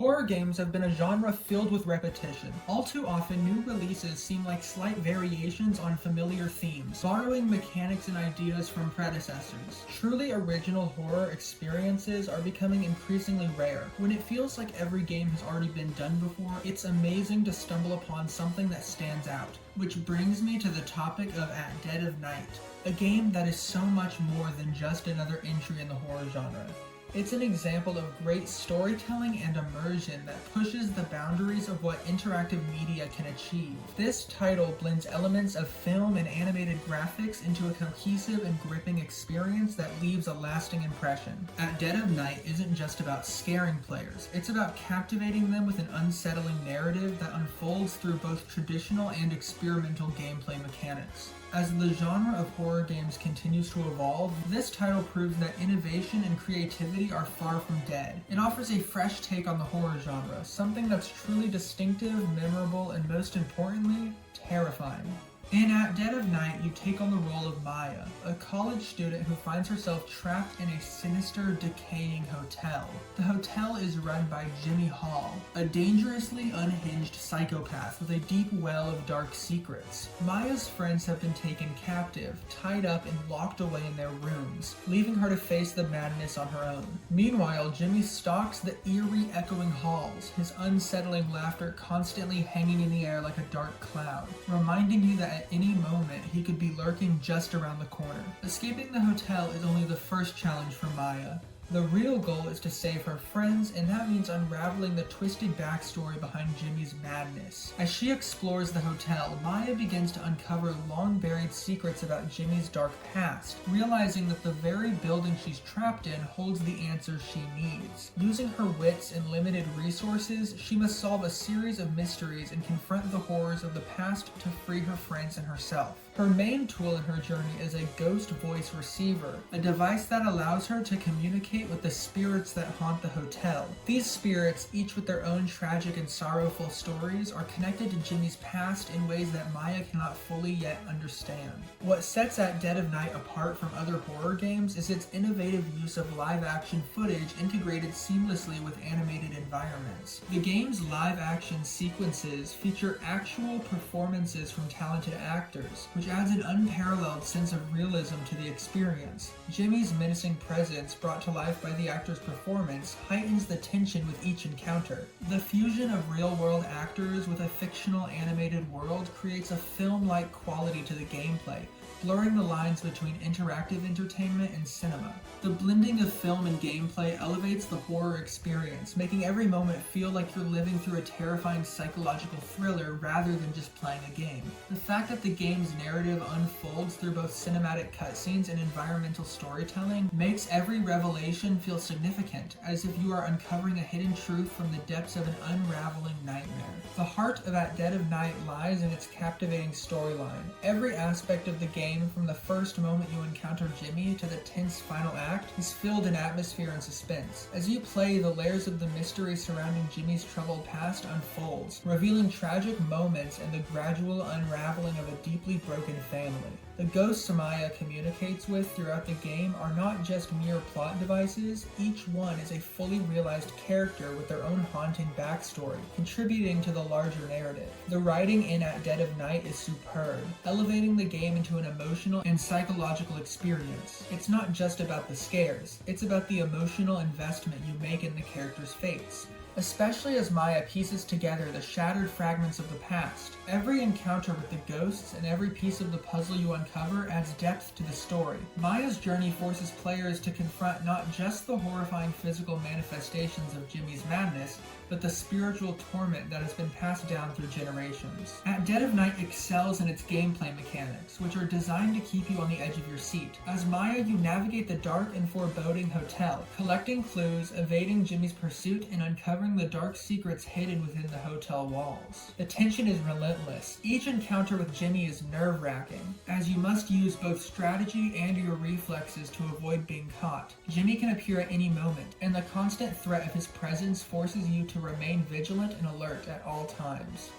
Horror games have been a genre filled with repetition. All too often, new releases seem like slight variations on familiar themes, borrowing mechanics and ideas from predecessors. Truly original horror experiences are becoming increasingly rare. When it feels like every game has already been done before, it's amazing to stumble upon something that stands out. Which brings me to the topic of At Dead of Night, a game that is so much more than just another entry in the horror genre. It's an example of great storytelling and immersion that pushes the boundaries of what interactive media can achieve. This title blends elements of film and animated graphics into a cohesive and gripping experience that leaves a lasting impression. At Dead of Night isn't just about scaring players, it's about captivating them with an unsettling narrative that unfolds through both traditional and experimental gameplay mechanics. As the genre of horror games continues to evolve, this title proves that innovation and creativity are far from dead. It offers a fresh take on the horror genre, something that's truly distinctive, memorable, and most importantly, terrifying. In At Dead of Night, you take on the role of Maya, a college student who finds herself trapped in a sinister, decaying hotel. The hotel is run by Jimmy Hall, a dangerously unhinged psychopath with a deep well of dark secrets. Maya's friends have been taken captive, tied up, and locked away in their rooms, leaving her to face the madness on her own. Meanwhile, Jimmy stalks the eerie, echoing halls, his unsettling laughter constantly hanging in the air like a dark cloud, reminding you that at any moment he could be lurking just around the corner. Escaping the hotel is only the first challenge for Maya. The real goal is to save her friends, and that means unraveling the twisted backstory behind Jimmy's madness. As she explores the hotel, Maya begins to uncover long-buried secrets about Jimmy's dark past, realizing that the very building she's trapped in holds the answers she needs. Using her wits and limited resources, she must solve a series of mysteries and confront the horrors of the past to free her friends and herself. Her main tool in her journey is a ghost voice receiver, a device that allows her to communicate with the spirits that haunt the hotel. These spirits, each with their own tragic and sorrowful stories, are connected to Jimmy's past in ways that Maya cannot fully yet understand. What sets At Dead of Night apart from other horror games is its innovative use of live-action footage integrated seamlessly with animated environments. The game's live-action sequences feature actual performances from talented actors, which adds an unparalleled sense of realism to the experience. Jimmy's menacing presence, brought to life by the actor's performance, heightens the tension with each encounter. The fusion of real-world actors with a fictional animated world creates a film-like quality to the gameplay, blurring the lines between interactive entertainment and cinema. The blending of film and gameplay elevates the horror experience, making every moment feel like you're living through a terrifying psychological thriller rather than just playing a game. The fact that the game's narrative unfolds through both cinematic cutscenes and environmental storytelling makes every revelation feel significant, as if you are uncovering a hidden truth from the depths of an unraveling nightmare. The heart of At Dead of Night lies in its captivating storyline. Every aspect of the game, from the first moment you encounter Jimmy to the tense final act, is filled in atmosphere and suspense. As you play, the layers of the mystery surrounding Jimmy's troubled past unfolds, revealing tragic moments and the gradual unraveling of a deeply broken family. The ghosts Maya communicates with throughout the game are not just mere plot devices, each one is a fully realized character with their own haunting backstory, contributing to the larger narrative. The writing in At Dead of Night is superb, elevating the game into an emotional and psychological experience. It's not just about the scares, it's about the emotional investment you make in the character's fates, especially as Maya pieces together the shattered fragments of the past. Every encounter with the ghosts and every piece of the puzzle you uncover adds depth to the story. Maya's journey forces players to confront not just the horrifying physical manifestations of Jimmy's madness, but the spiritual torment that has been passed down through generations. At Dead of Night excels in its gameplay mechanics, which are designed to keep you on the edge of your seat. As Maya, you navigate the dark and foreboding hotel, collecting clues, evading Jimmy's pursuit, and uncovering the dark secrets hidden within the hotel walls. The tension is relentless. Each encounter with Jimmy is nerve-wracking, as you must use both strategy and your reflexes to avoid being caught. Jimmy can appear at any moment, and the constant threat of his presence forces you to remain vigilant and alert at all times.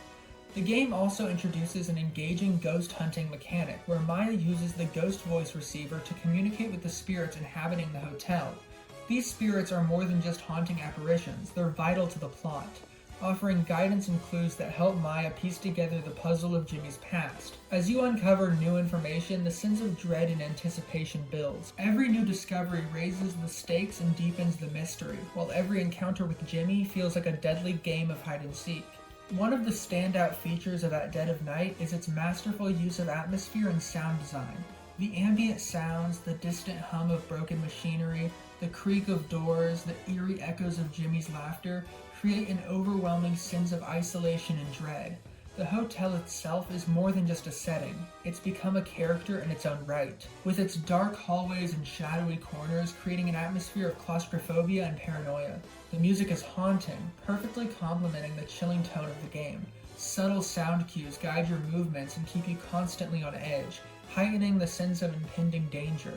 The game also introduces an engaging ghost hunting mechanic, where Maya uses the ghost voice receiver to communicate with the spirits inhabiting the hotel. These spirits are more than just haunting apparitions, they're vital to the plot, offering guidance and clues that help Maya piece together the puzzle of Jimmy's past. As you uncover new information, the sense of dread and anticipation builds. Every new discovery raises the stakes and deepens the mystery, while every encounter with Jimmy feels like a deadly game of hide and seek. One of the standout features of At Dead of Night is its masterful use of atmosphere and sound design. The ambient sounds, the distant hum of broken machinery, the creak of doors, the eerie echoes of Jimmy's laughter create an overwhelming sense of isolation and dread. The hotel itself is more than just a setting, it's become a character in its own right, with its dark hallways and shadowy corners creating an atmosphere of claustrophobia and paranoia. The music is haunting, perfectly complementing the chilling tone of the game. Subtle sound cues guide your movements and keep you constantly on edge, heightening the sense of impending danger.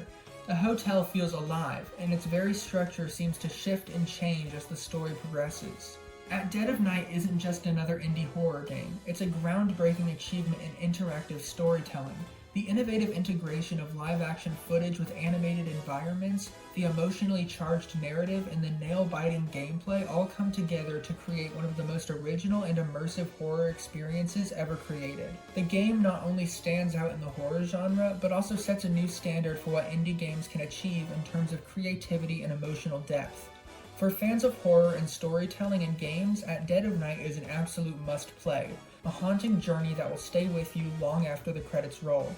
The hotel feels alive, and its very structure seems to shift and change as the story progresses. At Dead of Night isn't just another indie horror game, it's a groundbreaking achievement in interactive storytelling. The innovative integration of live-action footage with animated environments, the emotionally charged narrative, and the nail-biting gameplay all come together to create one of the most original and immersive horror experiences ever created. The game not only stands out in the horror genre, but also sets a new standard for what indie games can achieve in terms of creativity and emotional depth. For fans of horror and storytelling in games, At Dead of Night is an absolute must-play, a haunting journey that will stay with you long after the credits roll.